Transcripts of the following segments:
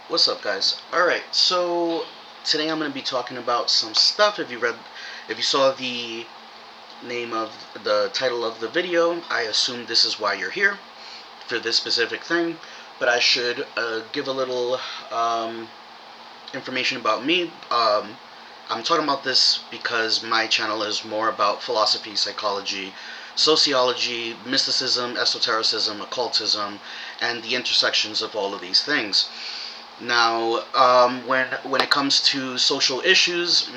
What's up, guys? Alright, so today I'm going to be talking about some stuff. If you saw the name of the title of the video, I assume this is why you're here, for this specific thing. But I should give a little information about me. I'm talking about this because my channel is more about philosophy, psychology, sociology, mysticism, esotericism, occultism, and the intersections of all of these things. Now, when it comes to social issues,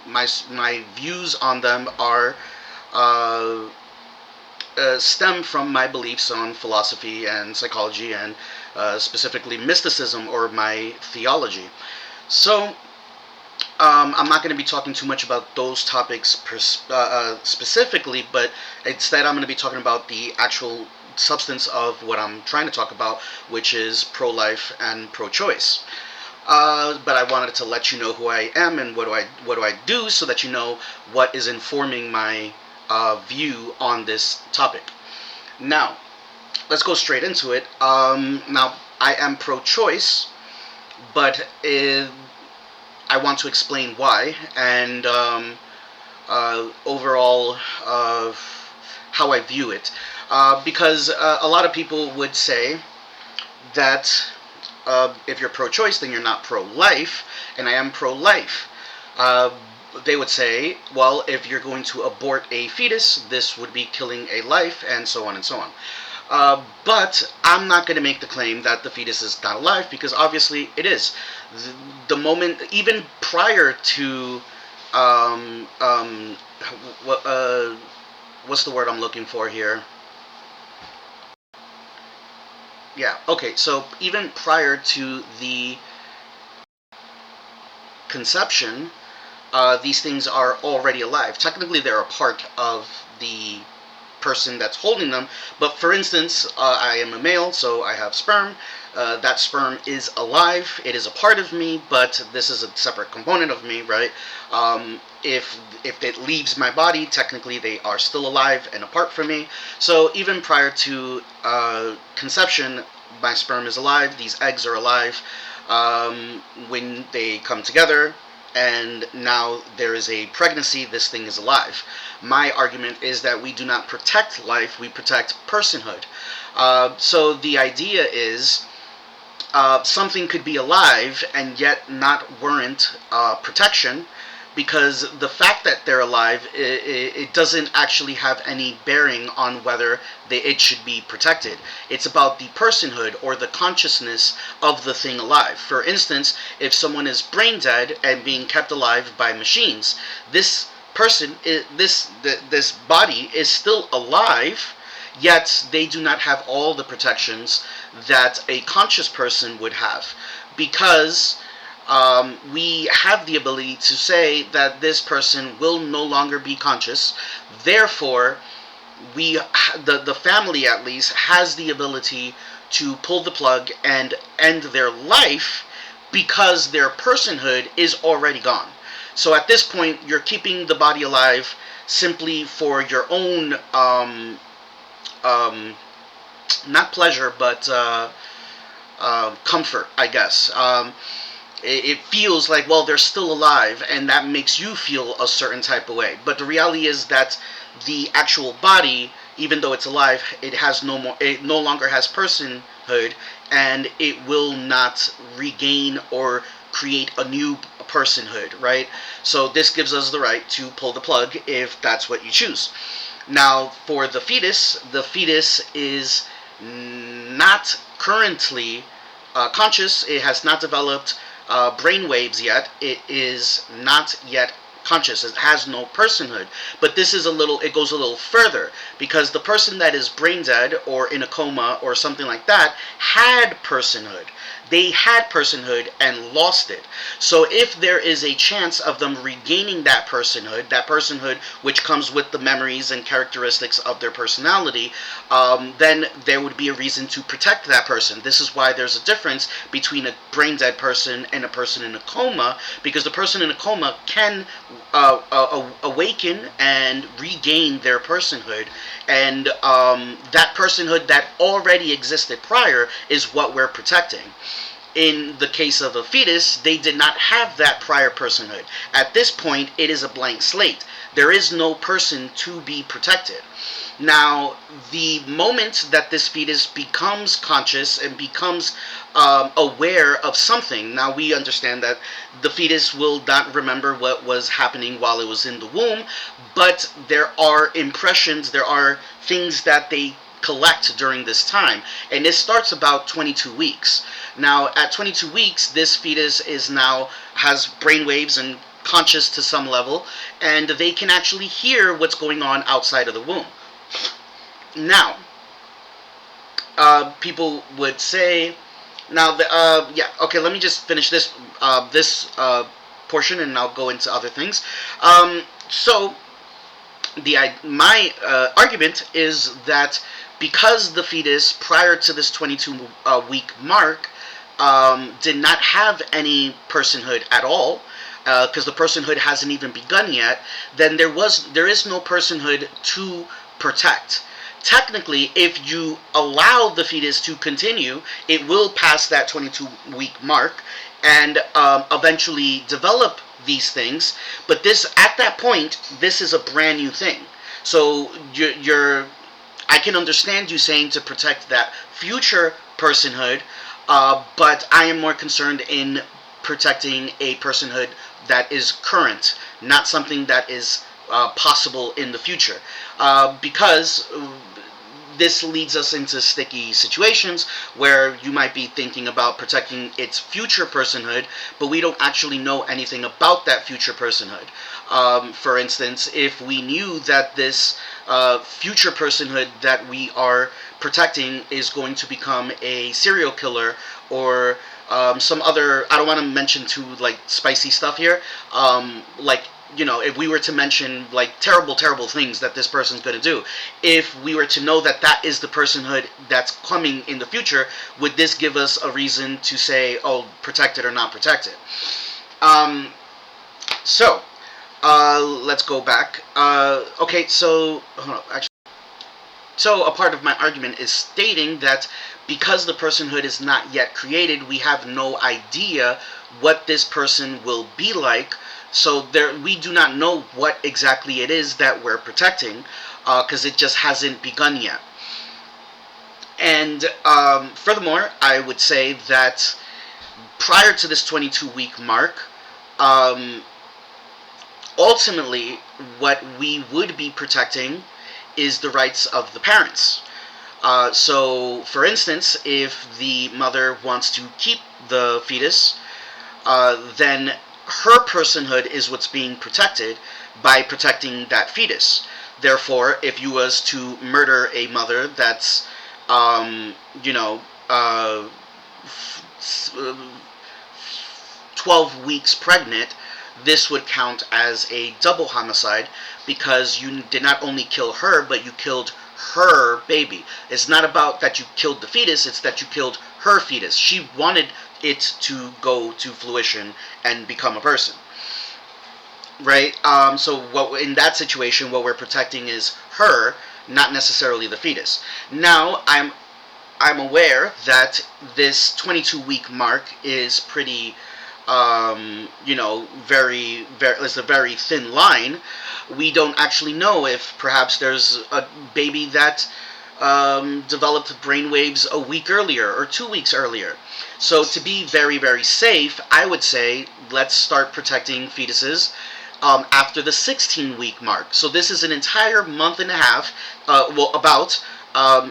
my views on them are uh, stem from my beliefs on philosophy and psychology, and specifically mysticism or my theology. So, I'm not going to be talking too much about those topics specifically, but instead I'm going to be talking about the actual substance of what I'm trying to talk about, which is pro-life and pro-choice. But I wanted to let you know who I am and what do I do, so that you know what is informing my view on this topic. Now, let's go straight into it. Now, I am pro-choice, but I want to explain why, and overall how I view it. Because a lot of people would say that if you're pro-choice, then you're not pro-life, and I am pro-life. Uh, they would say, well, if you're going to abort a fetus, this would be killing a life, and so on and so on. But I'm not going to make the claim that the fetus is not alive, because obviously it is. The moment, even prior to, um, um, what's the word I'm looking for here? Yeah, okay, so even prior to the conception, these things are already alive. Technically, they're a part of the person that's holding them. But for instance, I am a male, so I have sperm. That sperm is alive. It is a part of me, but this is a separate component of me, right? If it leaves my body, technically they are still alive and apart from me. So even prior to conception, my sperm is alive. These eggs are alive. When they come together, and now there is a pregnancy, this thing is alive. My argument is that we do not protect life, we protect personhood. So the idea is something could be alive and yet not warrant protection, because the fact that they're alive, it doesn't actually have any bearing on whether it should be protected. It's about the personhood or the consciousness of the thing alive. For instance, if someone is brain dead and being kept alive by machines, this person, this body is still alive, yet they do not have all the protections that a conscious person would have, because we have the ability to say that this person will no longer be conscious. Therefore, the family at least has the ability to pull the plug and end their life, because their personhood is already gone. So at this point, you're keeping the body alive simply for your own um, not pleasure, but comfort, I guess. It feels like, well, they're still alive, and that makes you feel a certain type of way. But the reality is that the actual body, even though it's alive, it no longer has personhood, and it will not regain or create a new personhood, right? So this gives us the right to pull the plug if that's what you choose. Now, for the fetus is not currently conscious. It has not developed brain waves yet. It is not yet conscious. It has no personhood. But it goes a little further, because the person that is brain dead or in a coma or something like that had personhood. They had personhood and lost it. So if there is a chance of them regaining that personhood which comes with the memories and characteristics of their personality, then there would be a reason to protect that person. This is why there's a difference between a brain dead person and a person in a coma, because the person in a coma can awaken and regain their personhood, and that personhood that already existed prior is what we're protecting. In the case of a fetus, they did not have that prior personhood. At this point, it is a blank slate. There is no person to be protected. Now, the moment that this fetus becomes conscious and becomes aware of something, now we understand that the fetus will not remember what was happening while it was in the womb, but there are impressions, there are things that they collect during this time, and this starts about 22 weeks. Now, at 22 weeks, this fetus is now has brainwaves and conscious to some level, and they can actually hear what's going on outside of the womb. Now, people would say, now, okay, let me just finish this portion, and I'll go into other things. So, my argument is that because the fetus, prior to this 22-week mark, did not have any personhood at all, because the personhood hasn't even begun yet, then there is no personhood to protect. Technically, if you allow the fetus to continue, it will pass that 22-week mark and eventually develop these things. But at that point, this is a brand new thing. So I can understand you saying to protect that future personhood, but I am more concerned in protecting a personhood that is current, not something that is possible in the future, because this leads us into sticky situations where you might be thinking about protecting its future personhood, but we don't actually know anything about that future personhood. For instance, if we knew that this future personhood that we are protecting is going to become a serial killer or some other, I don't want to mention too like spicy stuff here, like, you know, if we were to mention like terrible things that this person's going to do, if we were to know that that is the personhood that's coming in the future, would this give us a reason to say, oh, protect it or not protect it? So let's go back. Okay, so hold on, actually, so a part of my argument is stating that because the personhood is not yet created, we have no idea what this person will be like. So we do not know what exactly it is that we're protecting, because it just hasn't begun yet. And furthermore, I would say that prior to this 22-week mark, ultimately, what we would be protecting is the rights of the parents. So, for instance, if the mother wants to keep the fetus, then her personhood is what's being protected by protecting that fetus. Therefore, if you was to murder a mother that's, you know, 12 weeks pregnant, this would count as a double homicide because you did not only kill her, but you killed her baby. It's not about that you killed the fetus, it's that you killed her fetus. She wanted it to go to fruition and become a person. Right? So in that situation, what we're protecting is her, not necessarily the fetus. Now, I'm aware that this 22-week mark is pretty, you know, it's a very thin line. We don't actually know if perhaps there's a baby that developed brainwaves a week earlier or 2 weeks earlier. So to be very safe, I would say let's start protecting fetuses after the 16-week mark. So this is an entire month and a half.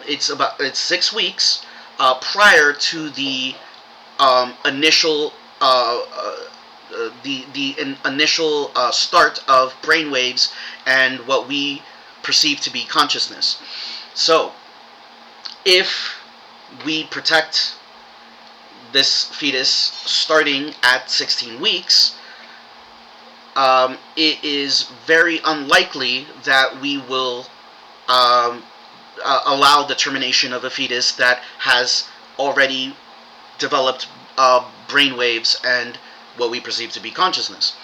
It's 6 weeks prior to the initial initial start of brainwaves and what we perceive to be consciousness. So, if we protect this fetus starting at 16 weeks, it is very unlikely that we will allow the termination of a fetus that has already developed brainwaves and what we perceive to be consciousness.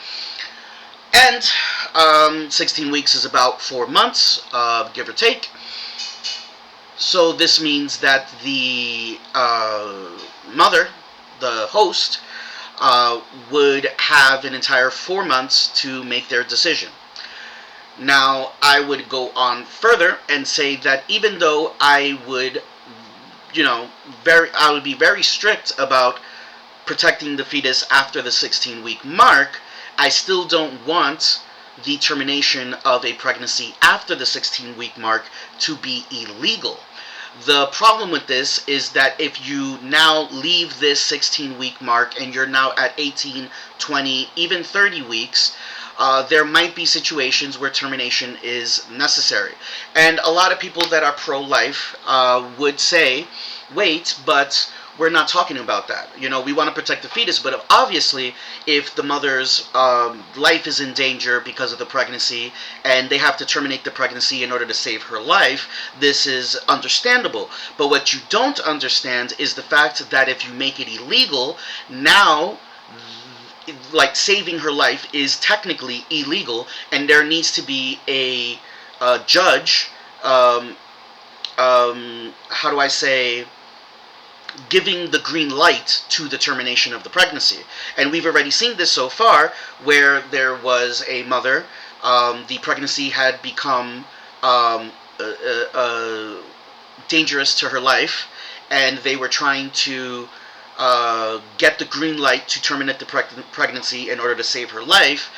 And 16 weeks is about 4 months, give or take. So this means that the mother the host would have an entire 4 months to make their decision. Now, I would go on further and say that even though I would, I would be very strict about protecting the fetus after the 16-week mark, I still don't want the termination of a pregnancy after the 16-week mark to be illegal. The problem with this is that if you now leave this 16-week mark and you're now at 18, 20, even 30 weeks, there might be situations where termination is necessary. And a lot of people that are pro-life would say, wait, but we're not talking about that. We want to protect the fetus, but obviously, if the mother's life is in danger because of the pregnancy and they have to terminate the pregnancy in order to save her life, this is understandable. But what you don't understand is the fact that if you make it illegal, now like saving her life is technically illegal, and there needs to be a judge. How do I say? Giving the green light to the termination of the pregnancy. And we've already seen this so far, where there was a mother, the pregnancy had become dangerous to her life, and they were trying to get the green light to terminate the pregnancy in order to save her life,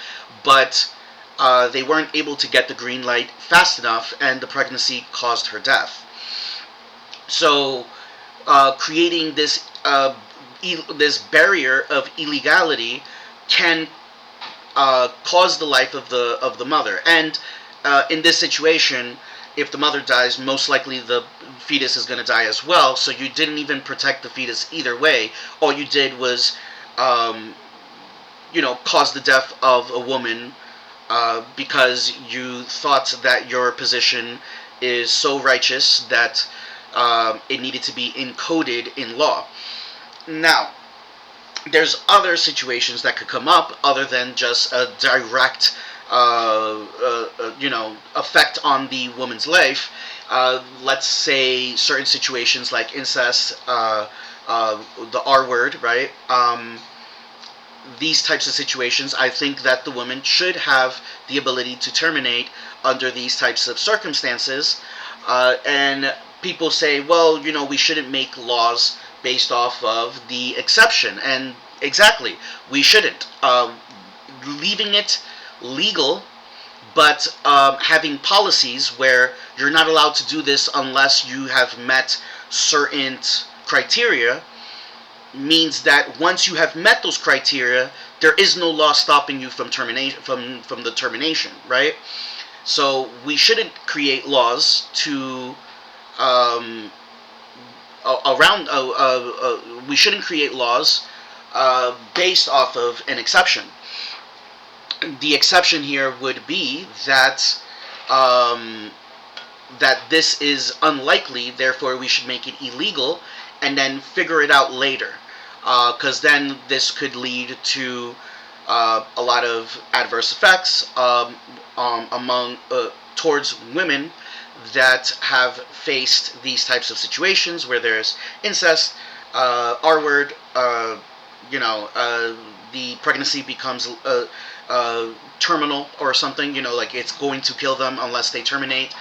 but they weren't able to get the green light fast enough, and the pregnancy caused her death. So creating this this barrier of illegality can cause the life of the mother. And in this situation, if the mother dies, most likely the fetus is going to die as well. So you didn't even protect the fetus either way. All you did was, cause the death of a woman because you thought that your position is so righteous that it needed to be encoded in law. Now, there's other situations that could come up other than just a direct, effect on the woman's life. Let's say certain situations like incest, the R word, right? These types of situations, I think that the woman should have the ability to terminate under these types of circumstances. And people say, well, we shouldn't make laws based off of the exception. And exactly, we shouldn't. Leaving it legal, but having policies where you're not allowed to do this unless you have met certain criteria means that once you have met those criteria, there is no law stopping you from termination from the termination, right? So we shouldn't create laws to we shouldn't create laws based off of an exception. The exception here would be that that this is unlikely, therefore we should make it illegal, and then figure it out later, because then this could lead to a lot of adverse effects among towards women that have faced these types of situations where there's incest, R word, the pregnancy becomes terminal or something, like it's going to kill them unless they terminate.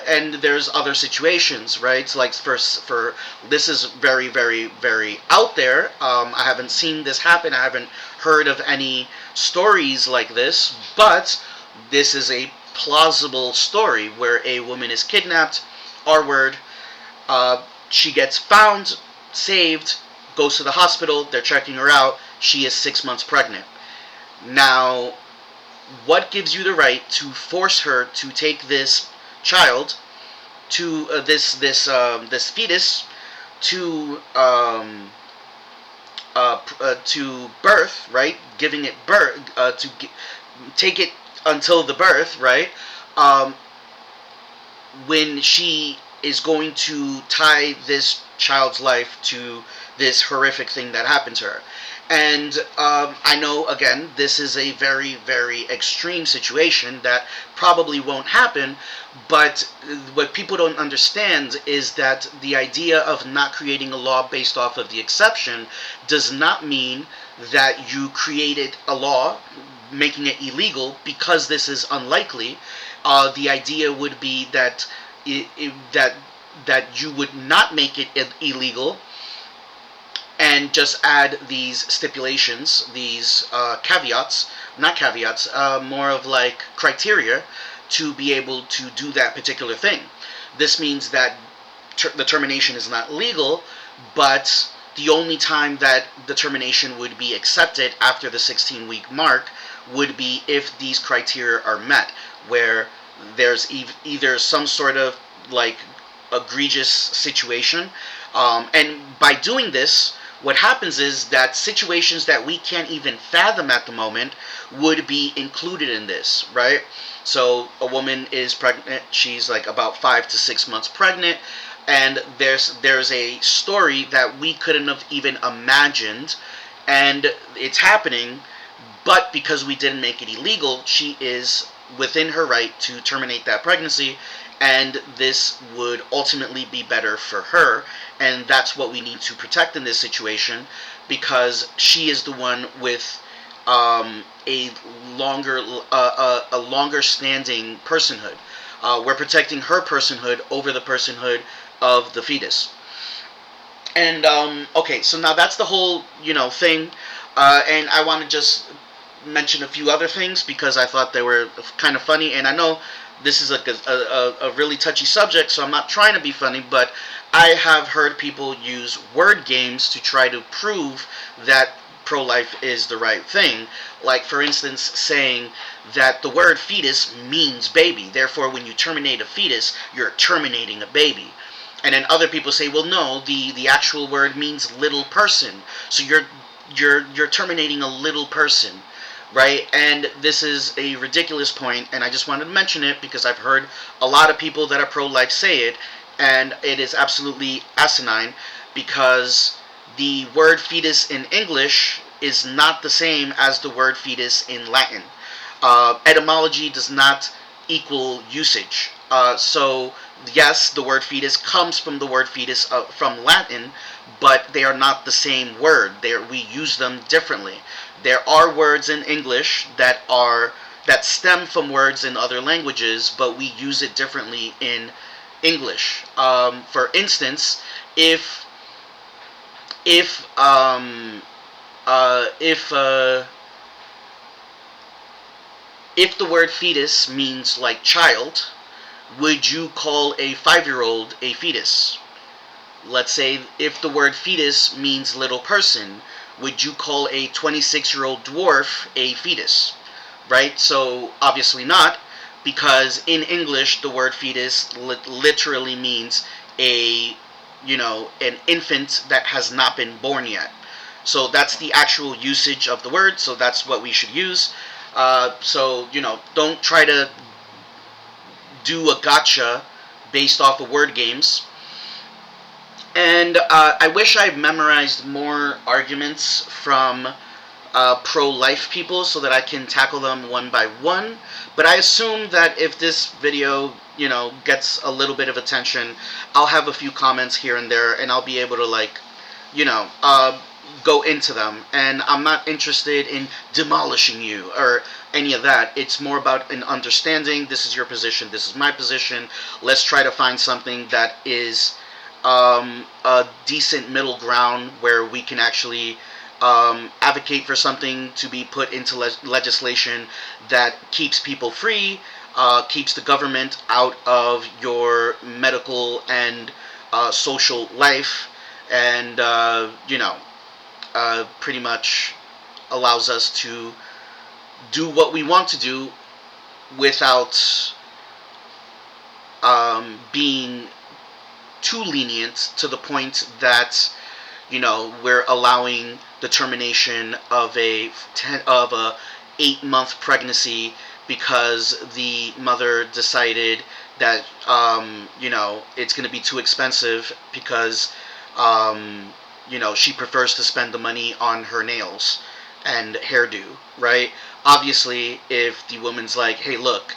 And there's other situations, right? So like for this is very, very, very out there. I haven't seen this happen. I haven't heard of any stories like this, but this is a plausible story where a woman is kidnapped, R word, she gets found, saved, goes to the hospital, they're checking her out, she is 6 months pregnant. Now, what gives you the right to force her to take this child, to this fetus, to birth, right? Giving it birth, take it until the birth, right? When she is going to tie this child's life to this horrific thing that happened to her. And I know, again, this is a very, very extreme situation that probably won't happen, but what people don't understand is that the idea of not creating a law based off of the exception does not mean that you created a law making it illegal because this is unlikely. The idea would be that that you would not make it illegal and just add these stipulations, these caveats, not caveats, more of like criteria to be able to do that particular thing. This means that the termination is not legal, but the only time that the termination would be accepted after the 16-week mark would be if these criteria are met, where there's either some sort of like egregious situation, and by doing this, what happens is that situations that we can't even fathom at the moment would be included in this, right? So a woman is pregnant, she's like about 5 to 6 months pregnant, and there's a story that we couldn't have even imagined, and it's happening, but because we didn't make it illegal, she is within her right to terminate that pregnancy, and this would ultimately be better for her, and that's what we need to protect in this situation, because she is the one with a longer standing personhood. We're protecting her personhood over the personhood of the fetus. And okay, so now that's the whole thing, and I want to just mention a few other things because I thought they were kind of funny, and I know this is like a really touchy subject, so I'm not trying to be funny, but I have heard people use word games to try to prove that pro-life is the right thing. Like, for instance, saying that the word fetus means baby, therefore when you terminate a fetus, you're terminating a baby. And then other people say, well, no, the actual word means little person, so you're terminating a little person, right? And this is a ridiculous point, and I just wanted to mention it because I've heard a lot of people that are pro-life say it, and it is absolutely asinine because the word fetus in English is not the same as the word fetus in Latin. Etymology does not equal usage. So yes, the word fetus comes from the word fetus from Latin, but they are not the same word. We use them differently. There are words in English that stem from words in other languages, but we use it differently in English. For instance, if if um, uh, if uh, if the word fetus means like child, would you call a 5-year-old a fetus? Let's say if the word fetus means little person, would you call a 26-year-old dwarf a fetus? Right? So obviously not, because in English the word fetus literally means a an infant that has not been born yet. So that's the actual usage of the word. So that's what we should use. So don't try to do a gotcha based off of word games. And I wish I memorized more arguments from pro-life people so that I can tackle them one by one. But I assume that if this video, gets a little bit of attention, I'll have a few comments here and there, and I'll be able to go into them. And I'm not interested in demolishing you or any of that. It's more about an understanding. This is your position. This is my position. Let's try to find something that is a decent middle ground where we can actually advocate for something to be put into legislation that keeps people free, keeps the government out of your medical and social life, and pretty much allows us to do what we want to do without being too lenient to the point that we're allowing the termination of a 8-month pregnancy because the mother decided that it's going to be too expensive because she prefers to spend the money on her nails and hairdo, right? Obviously, if the woman's like, hey, look,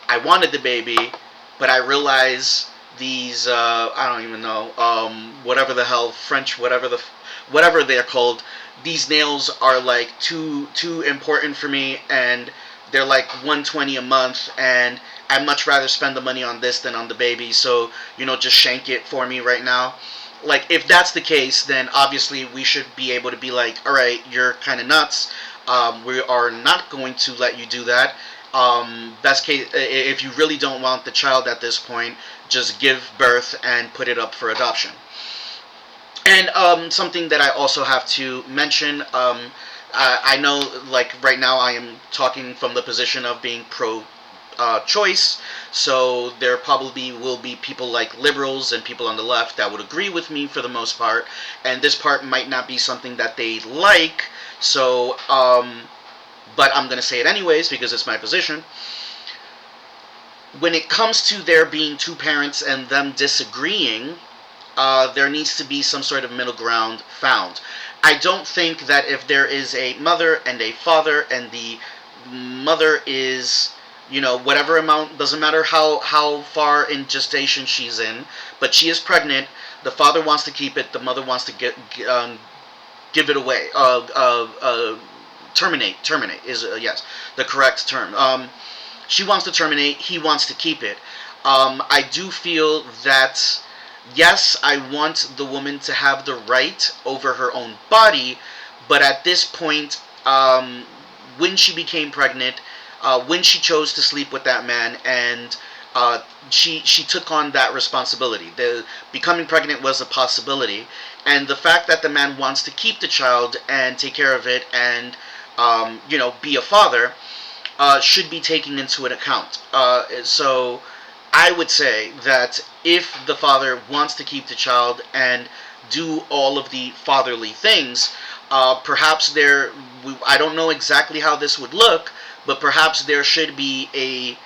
I wanted the baby, but I realize these, I don't even know, whatever the hell, French, whatever they're called, these nails are like too important for me, and they're like 120 a month, and I'd much rather spend the money on this than on the baby, so, just shank it for me right now. Like, if that's the case, then obviously we should be able to be like, all right, you're kind of nuts. We are not going to let you do that. Best case, if you really don't want the child at this point, just give birth and put it up for adoption. And something that I also have to mention, I know, like, right now I am talking from the position of being pro choice, so there probably will be people like liberals and people on the left that would agree with me for the most part, and this part might not be something that they like, so, but I'm going to say it anyways because it's my position. When it comes to there being two parents and them disagreeing, there needs to be some sort of middle ground found. I don't think that if there is a mother and a father, and the mother is, whatever amount, doesn't matter how far in gestation she's in, but she is pregnant, the father wants to keep it, the mother wants to give it away. Terminate is, yes, the correct term. She wants to terminate, he wants to keep it. I do feel that, yes, I want the woman to have the right over her own body, but at this point, when she became pregnant, when she chose to sleep with that man, and she took on that responsibility. The becoming pregnant was a possibility, and the fact that the man wants to keep the child and take care of it, and be a father, should be taken into an account. So I would say that if the father wants to keep the child and do all of the fatherly things, perhaps I don't know exactly how this would look, but perhaps there should be a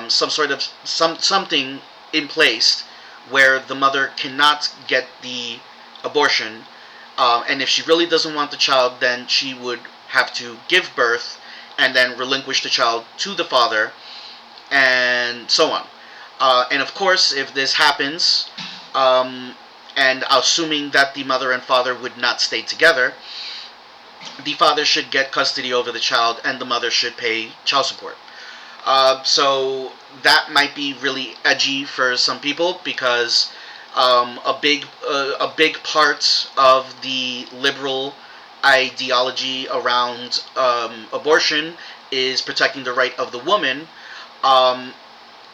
something in place where the mother cannot get the abortion, and if she really doesn't want the child, then she would have to give birth and then relinquish the child to the father, and so on. And of course, if this happens, and assuming that the mother and father would not stay together, the father should get custody over the child, and the mother should pay child support. So that might be really edgy for some people, because a big part of the liberal ideology around abortion is protecting the right of the woman.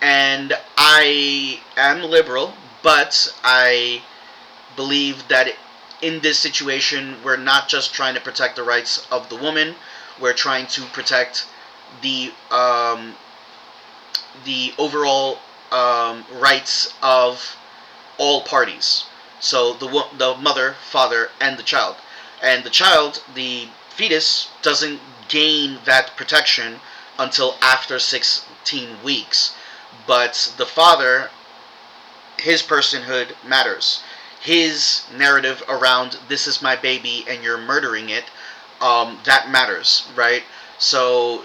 And I am liberal, but I believe that in this situation, we're not just trying to protect the rights of the woman, we're trying to protect the overall rights of all parties. So the mother, father, and the child. And the child, the fetus, doesn't gain that protection until after 16 weeks. But the father, his personhood matters. His narrative around, this is my baby and you're murdering it, that matters, right? So,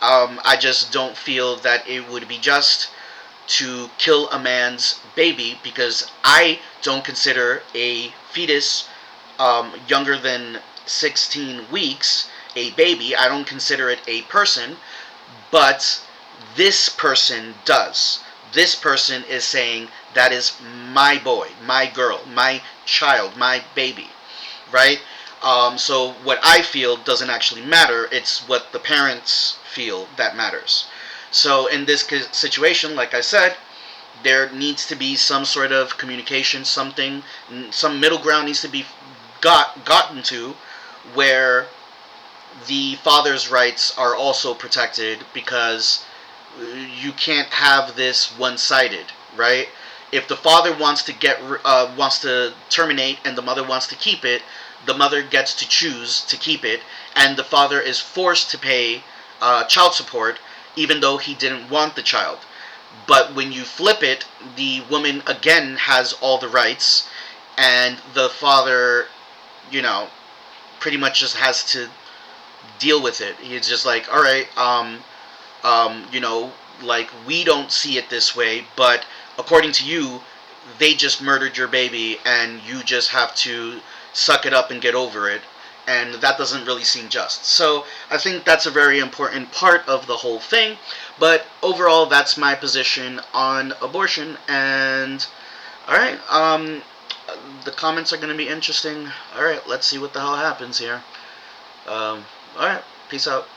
I just don't feel that it would be just to kill a man's baby, because I don't consider a fetus younger than 16 weeks a baby. I don't consider it a person, but this person does. This person is saying, that is my boy, my girl, my child, my baby, right? So what I feel doesn't actually matter. It's what the parents feel that matters. So in this situation, like I said, there needs to be some sort of communication, some middle ground needs to be gotten to, where the father's rights are also protected, because you can't have this one-sided, right? If the father wants to terminate and the mother wants to keep it, the mother gets to choose to keep it, and the father is forced to pay child support, even though he didn't want the child. But when you flip it, the woman again has all the rights, and the father, you know, pretty much just has to deal with it. He's just like, all right, you know, like we don't see it this way, but according to you, they just murdered your baby, and you just have to suck it up and get over it. And that doesn't really seem just. So I think that's a very important part of the whole thing. But overall, that's my position on abortion. And all right, the comments are going to be interesting. All right, let's see what the hell happens here. All right, peace out.